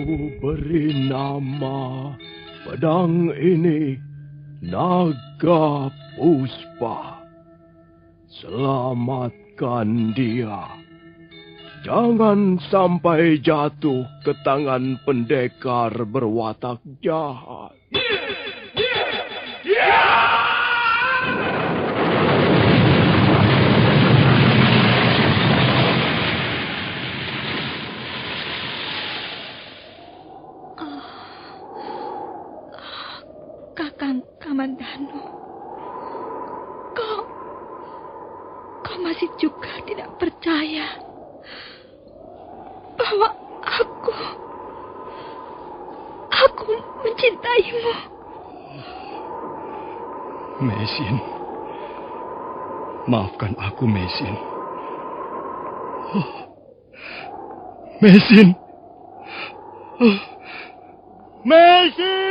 beri nama pedang ini Naga Puspa. Selamatkan dia. Jangan sampai jatuh ke tangan pendekar berwatak jahat. Kakang Kamandanu, kau masih juga tidak percaya bahwa aku mencintaimu. Meisin, maafkan aku, Meisin. Meisin. Meisin!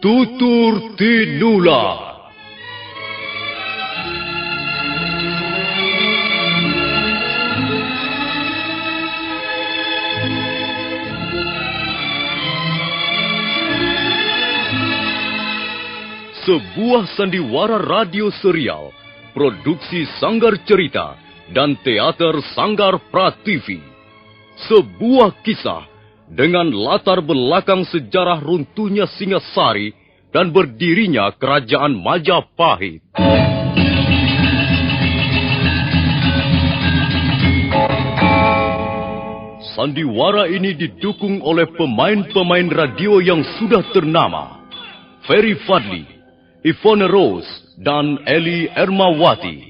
Tutur Tinula. Sebuah sandiwara radio serial, produksi Sanggar Cerita dan Teater Sanggar Prativi. Sebuah kisah dengan latar belakang sejarah runtuhnya Singasari dan berdirinya Kerajaan Majapahit. Sandiwara ini didukung oleh pemain-pemain radio yang sudah ternama. Ferry Fadli, Ivone Rose, dan Eli Ermawati.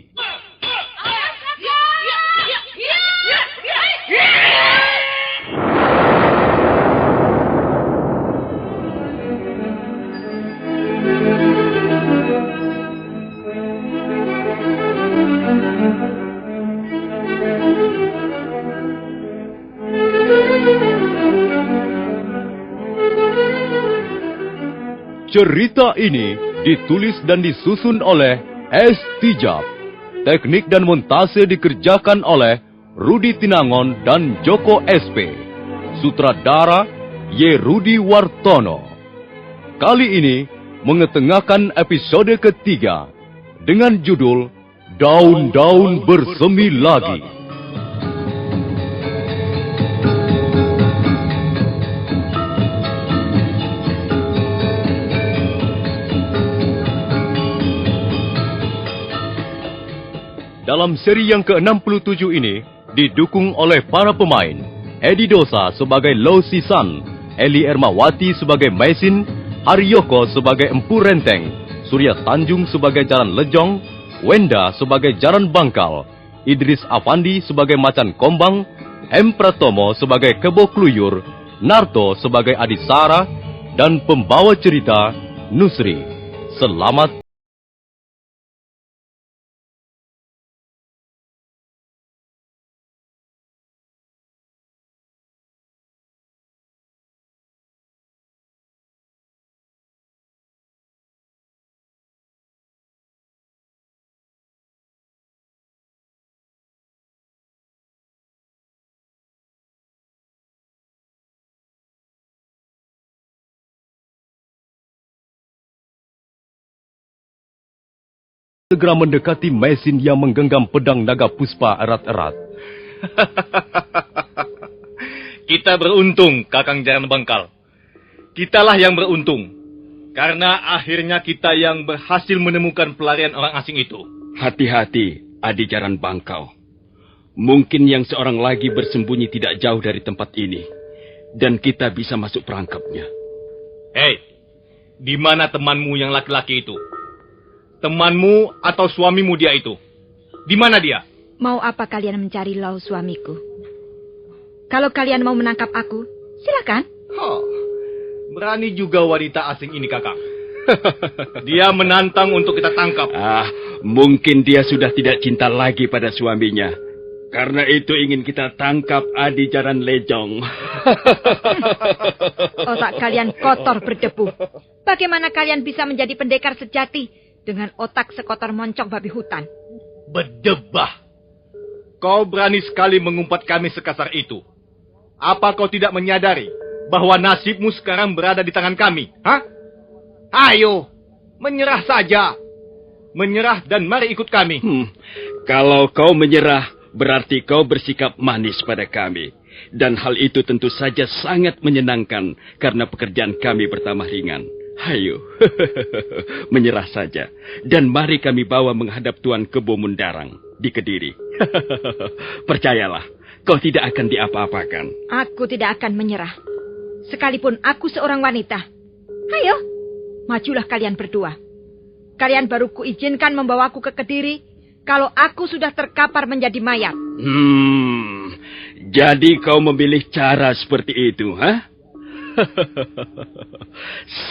Cerita ini ditulis dan disusun oleh S. Tijab. Teknik dan montase dikerjakan oleh Rudi Tinangon dan Joko SP. Sutradara Y. Rudi Wartono. Kali ini mengetengahkan episode ketiga dengan judul Daun-Daun Bersemi Lagi. Dalam seri yang ke-67 ini didukung oleh para pemain Edi Dosa sebagai Lo Sisan, Eli Ermawati sebagai Meisin, Haryoko sebagai Empu Renteng, Surya Tanjung sebagai Jaran Lejong, Wenda sebagai Jaran Bangkal, Idris Afandi sebagai Macan Kombang, M. Pratomo sebagai Kebo Kluyur, Narto sebagai Adisara, dan pembawa cerita Nusri. Selamat segera mendekati Meisin yang menggenggam pedang naga puspa erat-erat. Kita beruntung, Kakang Jaran Bangkal. Kitalah yang beruntung. Karena akhirnya kita yang berhasil menemukan pelarian orang asing itu. Hati-hati, Adi Jaran Bangkal. Mungkin yang seorang lagi bersembunyi tidak jauh dari tempat ini. Dan kita bisa masuk perangkapnya. Hei, di mana temanmu yang laki-laki itu? Temanmu atau suamimu dia itu? Di mana dia? Mau apa kalian mencari Lau suamiku? Kalau kalian mau menangkap aku, silakan. Berani juga wanita asing ini, Kakang. Dia menantang untuk kita tangkap. Mungkin dia sudah tidak cinta lagi pada suaminya. Karena itu ingin kita tangkap Adijaran Lejong. Otak kalian kotor berdebu. Bagaimana kalian bisa menjadi pendekar sejati dengan otak sekotor moncong babi hutan? Berdebah. Kau berani sekali mengumpat kami sekasar itu. Apa kau tidak menyadari bahwa nasibmu sekarang berada di tangan kami? Hah? Ayo, menyerah saja. Menyerah dan mari ikut kami. Kalau kau menyerah, berarti kau bersikap manis pada kami. Dan hal itu tentu saja sangat menyenangkan karena pekerjaan kami bertambah ringan. Ayo, menyerah saja. Dan mari kami bawa menghadap Tuan Kebo Mundarang di Kediri. Percayalah, kau tidak akan diapa-apakan. Aku tidak akan menyerah. Sekalipun aku seorang wanita. Ayo, majulah kalian berdua. Kalian baru kuizinkan membawaku ke Kediri kalau aku sudah terkapar menjadi mayat. Jadi kau memilih cara seperti itu, ha?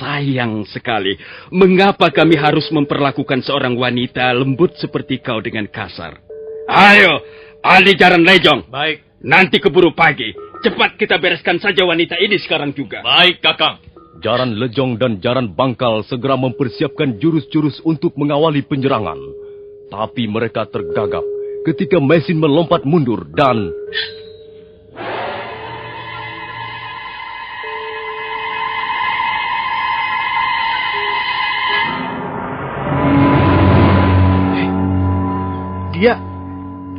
Sayang sekali. Mengapa kami harus memperlakukan seorang wanita lembut seperti kau dengan kasar? Ayo, Adijaran Lejong. Baik. Nanti keburu pagi. Cepat kita bereskan saja wanita ini sekarang juga. Baik, Kakang. Jaran Lejong dan Jaran Bangkal segera mempersiapkan jurus-jurus untuk mengawali penyerangan. Tapi mereka tergagap ketika Mesin melompat mundur dan...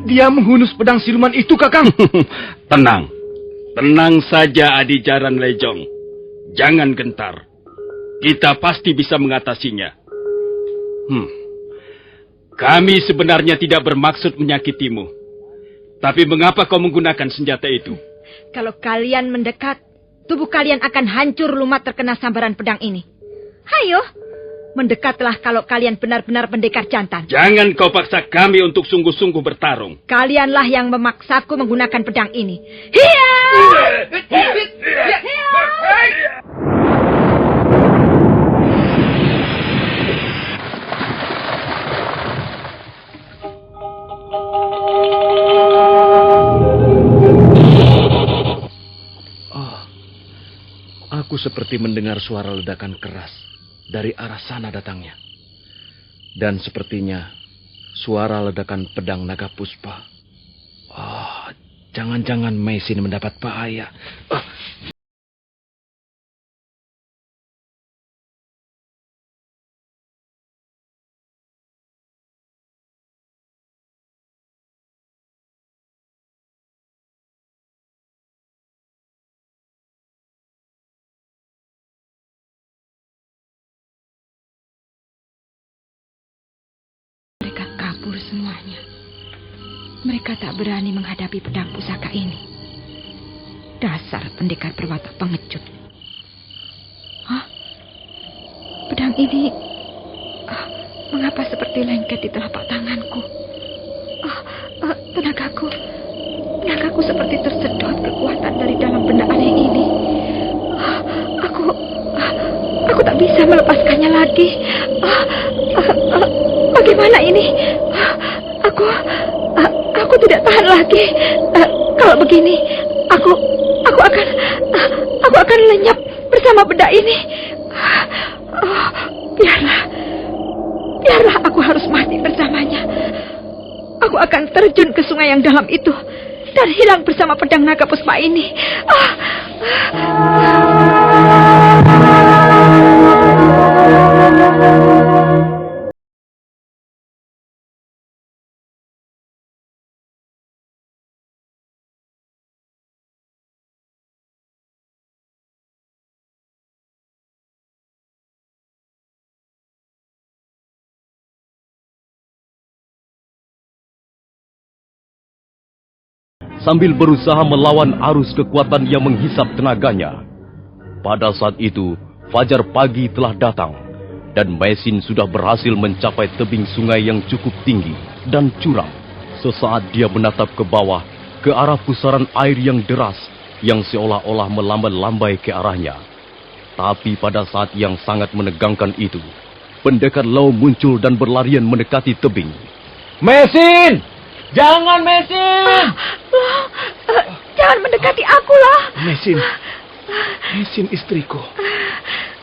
Dia menghunus pedang siluman itu, Kakang. Tenang. Tenang saja, Adijaran Lejong. Jangan gentar. Kita pasti bisa mengatasinya. Kami sebenarnya tidak bermaksud menyakitimu. Tapi mengapa kau menggunakan senjata itu? Kalau kalian mendekat, tubuh kalian akan hancur lumat terkena sambaran pedang ini. Ayo, mendekatlah kalau kalian benar-benar pendekar jantan. Jangan kau paksa kami untuk sungguh-sungguh bertarung. Kalianlah yang memaksaku menggunakan pedang ini. Hiya! Aku seperti mendengar suara ledakan keras dari arah sana datangnya. Dan sepertinya suara ledakan pedang naga puspa. Jangan-jangan Mesin mendapat bahaya. Kabur semuanya. Mereka tak berani menghadapi pedang pusaka ini. Dasar pendekar berwatak pengecut. Pedang ini... mengapa seperti lengket di telapak tanganku? Tenagaku seperti tersedot kekuatan dari dalam benda aneh ini. Aku tak bisa melepaskannya lagi. Bagaimana ini? Aku tidak tahan lagi. Kalau begini, aku akan lenyap bersama benda ini. Biarlah aku harus mati bersamanya. Aku akan terjun ke sungai yang dalam itu dan hilang bersama pedang naga puspa ini. Sambil berusaha melawan arus kekuatan yang menghisap tenaganya. Pada saat itu, fajar pagi telah datang, dan Mesin sudah berhasil mencapai tebing sungai yang cukup tinggi dan curam. Sesaat dia menatap ke bawah, ke arah pusaran air yang deras, yang seolah-olah melambai-lambai ke arahnya. Tapi pada saat yang sangat menegangkan itu, pendekar Lau muncul dan berlarian mendekati tebing. Mesin! Jangan, Mesin! Jangan mendekati aku, loh. Mesin. Mesin istriku.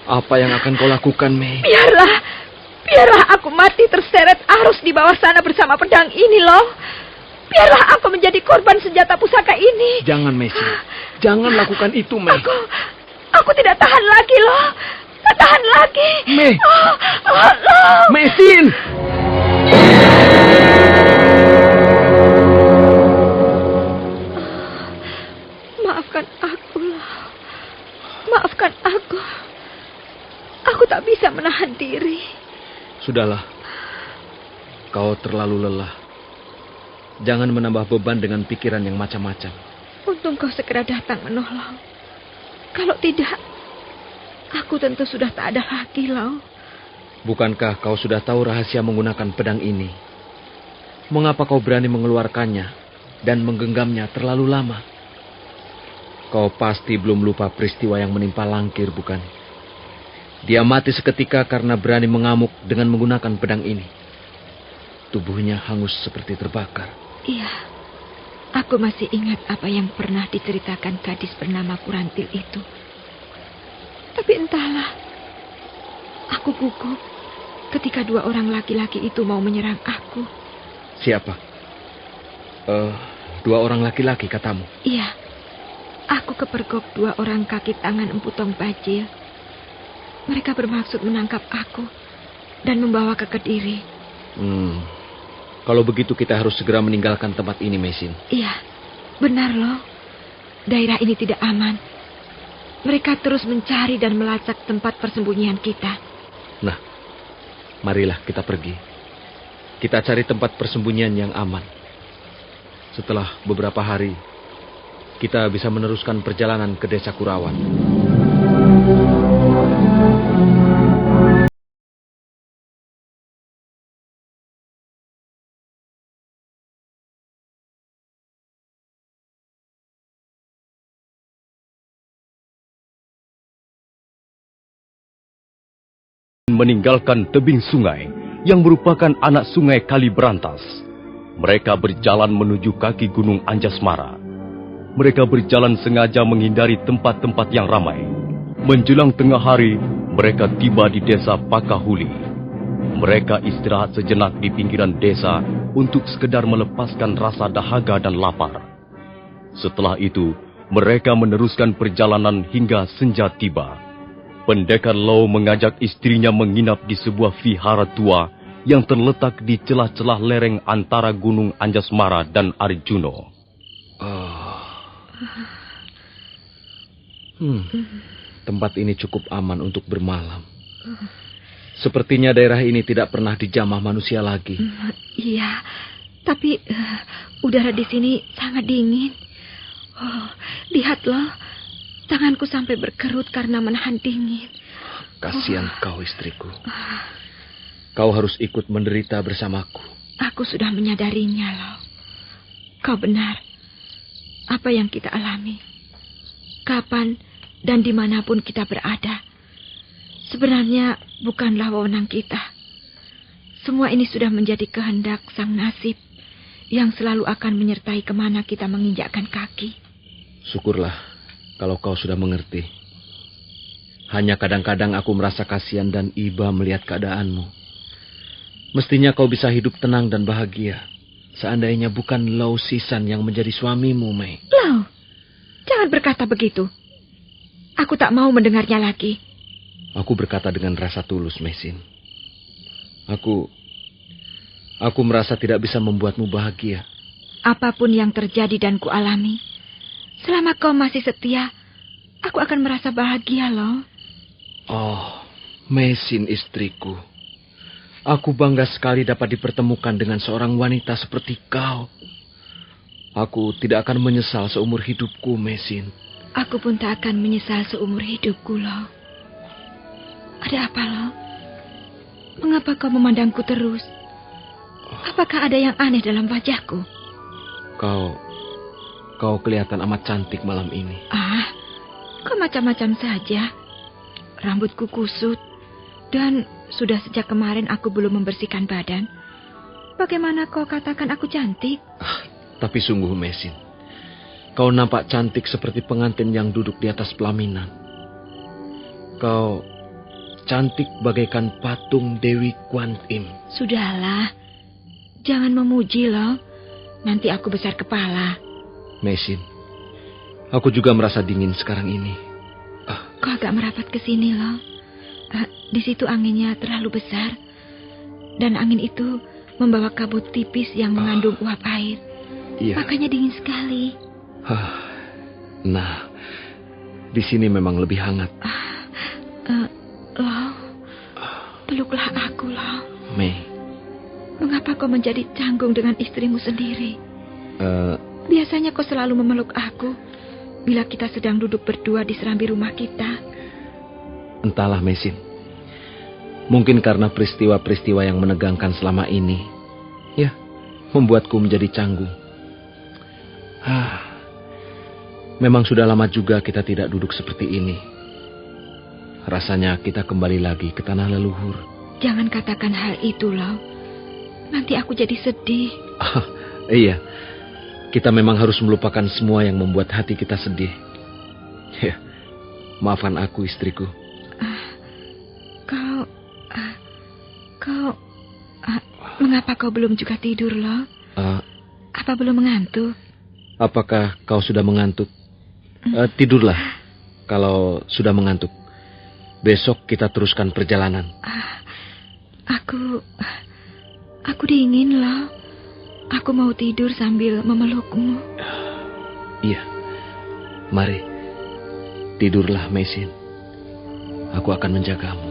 Apa yang akan kau lakukan, Mei? Biarlah aku mati terseret arus di bawah sana bersama pedang ini, loh. Biarlah aku menjadi korban senjata pusaka ini. Jangan, Mesin. Jangan lakukan itu, Mei. Aku tidak tahan lagi, loh. Tak tahan lagi. Mei. Loh. Mesin! Maafkan aku, loh. Maafkan aku. Aku tak bisa menahan diri. Sudahlah. Kau terlalu lelah. Jangan menambah beban dengan pikiran yang macam-macam. Untung kau segera datang menolong. Kalau tidak, aku tentu sudah tak ada lagi, loh. Bukankah kau sudah tahu rahasia menggunakan pedang ini? Mengapa kau berani mengeluarkannya dan menggenggamnya terlalu lama? Kau pasti belum lupa peristiwa yang menimpa Langkir, bukan? Dia mati seketika karena berani mengamuk dengan menggunakan pedang ini. Tubuhnya hangus seperti terbakar. Iya, aku masih ingat apa yang pernah diceritakan gadis bernama Kurantil itu. Tapi entahlah, aku gugup ketika dua orang laki-laki itu mau menyerang aku. Siapa? Dua orang laki-laki katamu? Iya, aku kepergok dua orang kaki tangan Empu Tong Bajil. Mereka bermaksud menangkap aku dan membawa ke Kediri. Kalau begitu kita harus segera meninggalkan tempat ini, Mesin. Iya, benar loh. Daerah ini tidak aman. Mereka terus mencari dan melacak tempat persembunyian kita. Nah, marilah kita pergi. Kita cari tempat persembunyian yang aman. Setelah beberapa hari, kita bisa meneruskan perjalanan ke desa Kurawan. Meninggalkan tebing sungai yang merupakan anak sungai Kali Berantas. Mereka berjalan menuju kaki Gunung Anjasmara. Mereka berjalan sengaja menghindari tempat-tempat yang ramai. Menjelang tengah hari, mereka tiba di desa Pakahuli. Mereka istirahat sejenak di pinggiran desa untuk sekedar melepaskan rasa dahaga dan lapar. Setelah itu, mereka meneruskan perjalanan hingga senja tiba. Pendekar Lau mengajak istrinya menginap di sebuah vihara tua yang terletak di celah-celah lereng antara Gunung Anjasmara dan Arjuno. Tempat ini cukup aman untuk bermalam. Sepertinya daerah ini tidak pernah dijamah manusia lagi. Iya, tapi udara di sini sangat dingin. Lihat loh. Tanganku sampai berkerut karena menahan dingin. Kasihan kau, istriku. Kau harus ikut menderita bersamaku. Aku sudah menyadarinya, loh. Kau benar. Apa yang kita alami, kapan dan dimanapun kita berada, sebenarnya bukanlah wewenang kita. Semua ini sudah menjadi kehendak sang nasib yang selalu akan menyertai kemana kita menginjakkan kaki. Syukurlah kalau kau sudah mengerti. Hanya kadang-kadang aku merasa kasihan dan iba melihat keadaanmu. Mestinya kau bisa hidup tenang dan bahagia. Seandainya bukan Lau Sisan yang menjadi suamimu, Mei. Lau, jangan berkata begitu. Aku tak mau mendengarnya lagi. Aku berkata dengan rasa tulus, Mesin. Aku merasa tidak bisa membuatmu bahagia. Apapun yang terjadi dan kualami, selama kau masih setia, aku akan merasa bahagia, loh. Oh, Mesin istriku. Aku bangga sekali dapat dipertemukan dengan seorang wanita seperti kau. Aku tidak akan menyesal seumur hidupku, Mesin. Aku pun tak akan menyesal seumur hidupku, loh. Ada apa, loh? Mengapa kau memandangku terus? Apakah ada yang aneh dalam wajahku? Kau kelihatan amat cantik malam ini. Kau macam-macam saja. Rambutku kusut, dan sudah sejak kemarin aku belum membersihkan badan. Bagaimana kau katakan aku cantik? Tapi sungguh, Mesin, kau nampak cantik seperti pengantin yang duduk di atas pelaminan. Kau cantik bagaikan patung Dewi Kuan Im. Sudahlah, jangan memuji loh. Nanti aku besar kepala. Mesin, aku juga merasa dingin sekarang ini. Kau agak merapat ke sini loh. Di situ anginnya terlalu besar. Dan angin itu membawa kabut tipis yang mengandung uap air. Iya. Makanya dingin sekali. Nah, di sini memang lebih hangat. Lo, peluklah aku, Lo. Mei. Mengapa kau menjadi canggung dengan istrimu sendiri? Biasanya kau selalu memeluk aku bila kita sedang duduk berdua di serambi rumah kita. Entahlah, Mesin. Mungkin karena peristiwa-peristiwa yang menegangkan selama ini, ya, membuatku menjadi canggung. Memang sudah lama juga kita tidak duduk seperti ini. Rasanya kita kembali lagi ke tanah leluhur. Jangan katakan hal itu, Lo. Nanti aku jadi sedih. Iya, kita memang harus melupakan semua yang membuat hati kita sedih. Ya, maafkan aku, istriku. Mengapa kau belum juga tidur, Lo? Apa belum mengantuk? Apakah kau sudah mengantuk? Tidurlah kalau sudah mengantuk. Besok kita teruskan perjalanan. Aku dingin, Lo. Aku mau tidur sambil memelukmu. Iya. Mari. Tidurlah, Mesin. Aku akan menjagamu.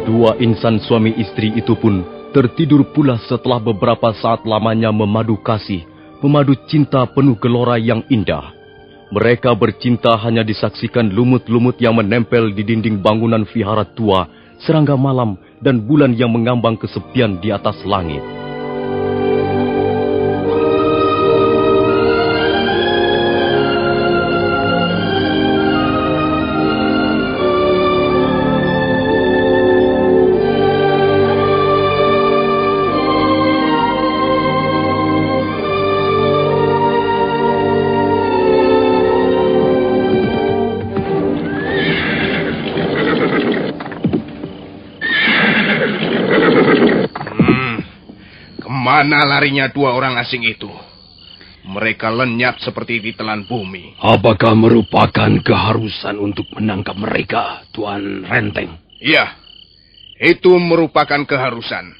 Dua insan suami istri itu pun tertidur pula setelah beberapa saat lamanya memadu kasih, memadu cinta penuh gelora yang indah. Mereka bercinta hanya disaksikan lumut-lumut yang menempel di dinding bangunan vihara tua, serangga malam, dan bulan yang mengambang kesepian di atas langit. Mana larinya dua orang asing itu? Mereka lenyap seperti ditelan bumi. Apakah merupakan keharusan untuk menangkap mereka, Tuan Renteng? Iya, itu merupakan keharusan.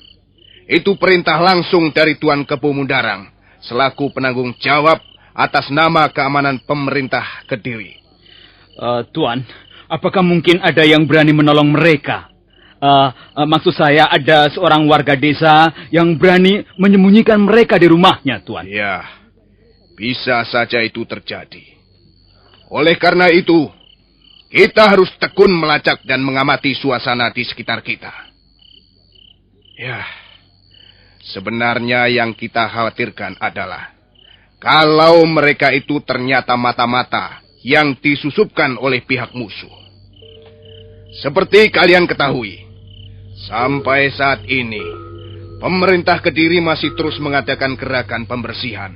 Itu perintah langsung dari Tuan Kepu Mundarang, selaku penanggung jawab atas nama keamanan pemerintah Kediri. Tuan, apakah mungkin ada yang berani menolong mereka? Maksud saya ada seorang warga desa yang berani menyembunyikan mereka di rumahnya, Tuan. Ya, bisa saja itu terjadi. Oleh karena itu, kita harus tekun melacak dan mengamati suasana di sekitar kita. Ya, sebenarnya yang kita khawatirkan adalah kalau mereka itu ternyata mata-mata yang disusupkan oleh pihak musuh. Seperti kalian ketahui, sampai saat ini, pemerintah Kediri masih terus mengadakan gerakan pembersihan.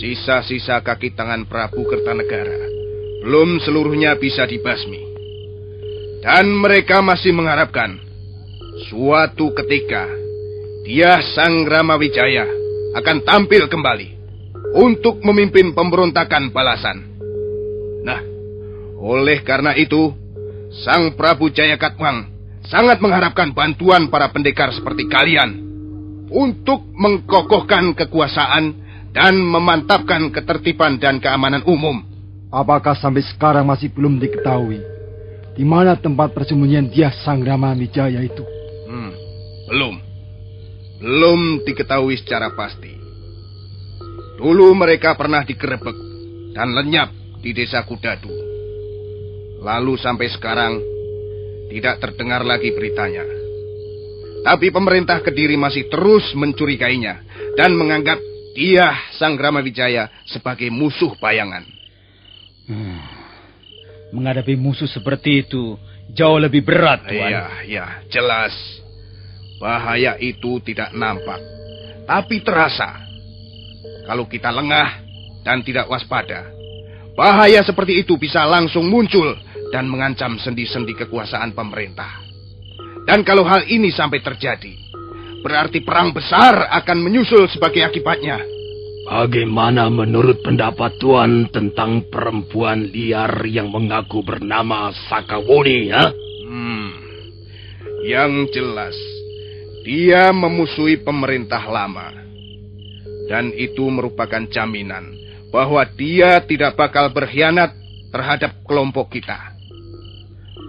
Sisa-sisa kaki tangan Prabu Kertanegara belum seluruhnya bisa dibasmi. Dan mereka masih mengharapkan suatu ketika dia Sang Ramawijaya akan tampil kembali untuk memimpin pemberontakan balasan. Nah, oleh karena itu, Sang Prabu Jayakatwang sangat mengharapkan bantuan para pendekar seperti kalian untuk mengkokohkan kekuasaan dan memantapkan ketertiban dan keamanan umum. Apakah sampai sekarang masih belum diketahui di mana tempat persembunyian dia Sang Ramawijaya itu? Belum diketahui secara pasti. Dulu mereka pernah digerebek dan lenyap di desa Kudadu. Lalu sampai sekarang tidak terdengar lagi beritanya. Tapi pemerintah Kediri masih terus mencurigainya dan menganggap dia, Sang Ramawijaya, sebagai musuh bayangan. Menghadapi musuh seperti itu jauh lebih berat, Tuan. Ya, jelas. Bahaya itu tidak nampak, tapi terasa. Kalau kita lengah dan tidak waspada, bahaya seperti itu bisa langsung muncul dan mengancam sendi-sendi kekuasaan pemerintah. Dan kalau hal ini sampai terjadi, berarti perang besar akan menyusul sebagai akibatnya. Bagaimana menurut pendapat Tuan tentang perempuan liar yang mengaku bernama Sakawuni, ya? Yang jelas, dia memusuhi pemerintah lama. Dan itu merupakan jaminan bahwa dia tidak bakal berkhianat terhadap kelompok kita.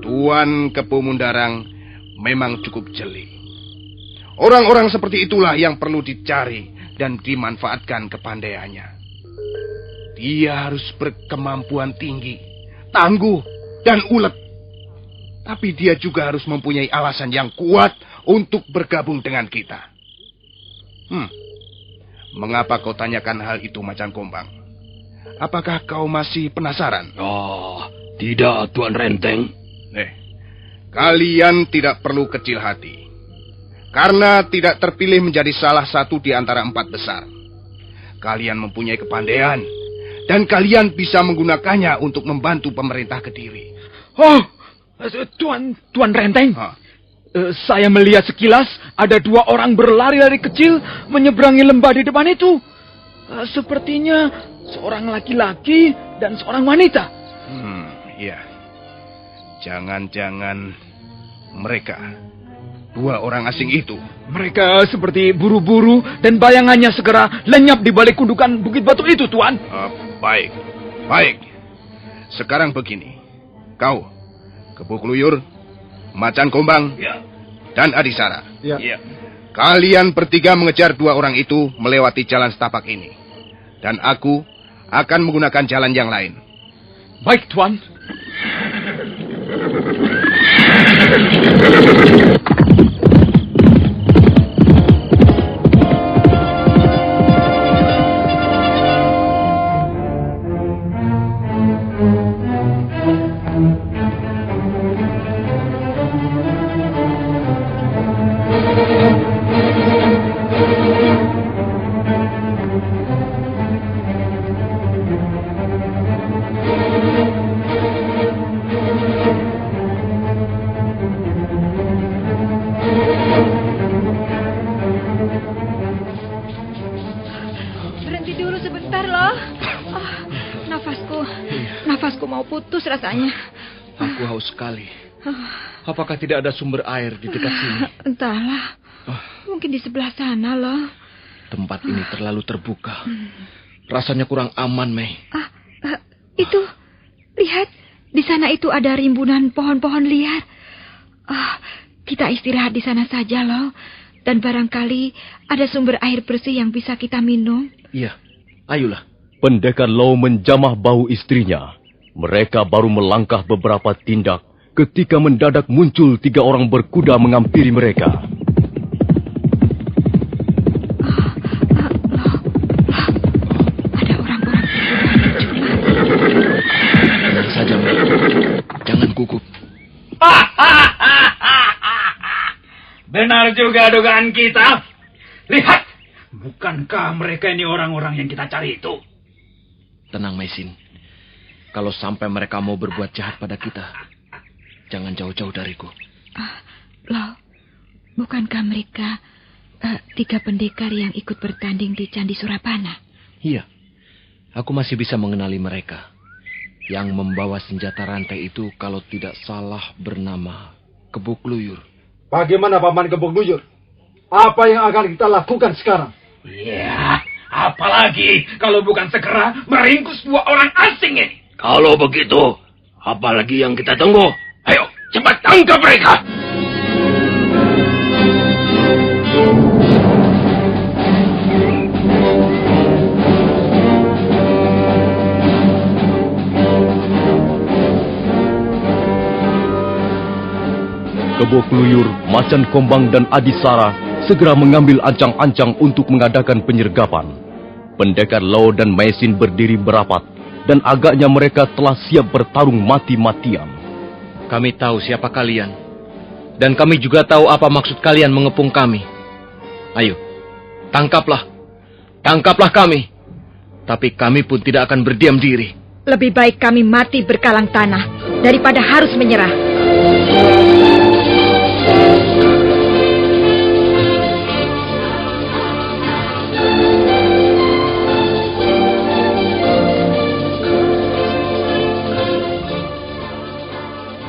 Tuan Kepu Mundarang memang cukup jeli. Orang-orang seperti itulah yang perlu dicari dan dimanfaatkan kepandaiannya. Dia harus berkemampuan tinggi, tangguh, dan ulet. Tapi dia juga harus mempunyai alasan yang kuat untuk bergabung dengan kita. Mengapa kau tanyakan hal itu, Macan Kumbang? Apakah kau masih penasaran? Oh, tidak, Tuan Renteng. Kalian tidak perlu kecil hati. Karena tidak terpilih menjadi salah satu di antara 4 besar. Kalian mempunyai kepandaian, dan kalian bisa menggunakannya untuk membantu pemerintah Kediri. Oh, Tuan Renteng. Saya melihat sekilas ada 2 orang berlari-lari kecil menyeberangi lembah di depan itu. Sepertinya seorang laki-laki dan seorang wanita. Iya. Jangan-jangan mereka 2 orang asing itu. Mereka seperti buru-buru dan bayangannya segera lenyap di balik gundukan Bukit Batu itu, Tuan. Baik. Sekarang begini. Kau, Kepu Kluyur, Macan Kumbang, dan Adisara. Kalian bertiga mengejar 2 orang itu melewati jalan setapak ini. Dan aku akan menggunakan jalan yang lain. Baik, Tuan. Berhenti dulu sebentar loh. Nafasku mau putus rasanya. Aku haus sekali. Apakah tidak ada sumber air di dekat sini? Entahlah. Mungkin di sebelah sana loh. Tempat ini terlalu terbuka. Rasanya kurang aman, Mei. Itu, lihat. Di sana itu ada rimbunan pohon-pohon liar. Kita istirahat di sana saja loh. Dan barangkali ada sumber air bersih yang bisa kita minum. Iya, ayolah. Pendekar Lau menjamah bahu istrinya. Mereka baru melangkah beberapa tindak ketika mendadak muncul 3 orang berkuda menghampiri mereka. Ada orang-orang berkuda. Tenang saja, Mei. Jangan gugup. Benar juga dugaan kita. Lihat, bukankah mereka ini orang-orang yang kita cari itu? Tenang, Maisin. Kalau sampai mereka mau berbuat jahat pada kita, jangan jauh-jauh dariku. Loh, bukankah mereka 3 pendekar yang ikut bertanding di Candi Surapana? Iya, aku masih bisa mengenali mereka. Yang membawa senjata rantai itu kalau tidak salah bernama Kepu Kluyur. Bagaimana Paman Kepu Kluyur? Apa yang akan kita lakukan sekarang? Ya, apalagi kalau bukan segera meringkus 2 orang asing ini. Kalau begitu, apalagi yang kita tunggu? Ayo, cepat tangkap mereka! Kebo Keluyur, Macan Kombang, dan Adisara segera mengambil ancang-ancang untuk mengadakan penyergapan. Pendekar Lau dan Maisin berdiri berapat, dan agaknya mereka telah siap bertarung mati-matian. Kami tahu siapa kalian, dan kami juga tahu apa maksud kalian mengepung kami. Ayo, tangkaplah. Tangkaplah kami. Tapi kami pun tidak akan berdiam diri. Lebih baik kami mati berkalang tanah daripada harus menyerah.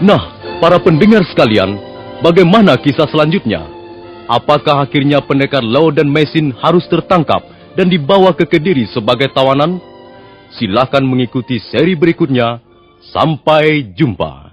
Nah, para pendengar sekalian, bagaimana kisah selanjutnya? Apakah akhirnya pendekar Lau dan Maisin harus tertangkap dan dibawa ke Kediri sebagai tawanan? Silakan mengikuti seri berikutnya. Sampai jumpa.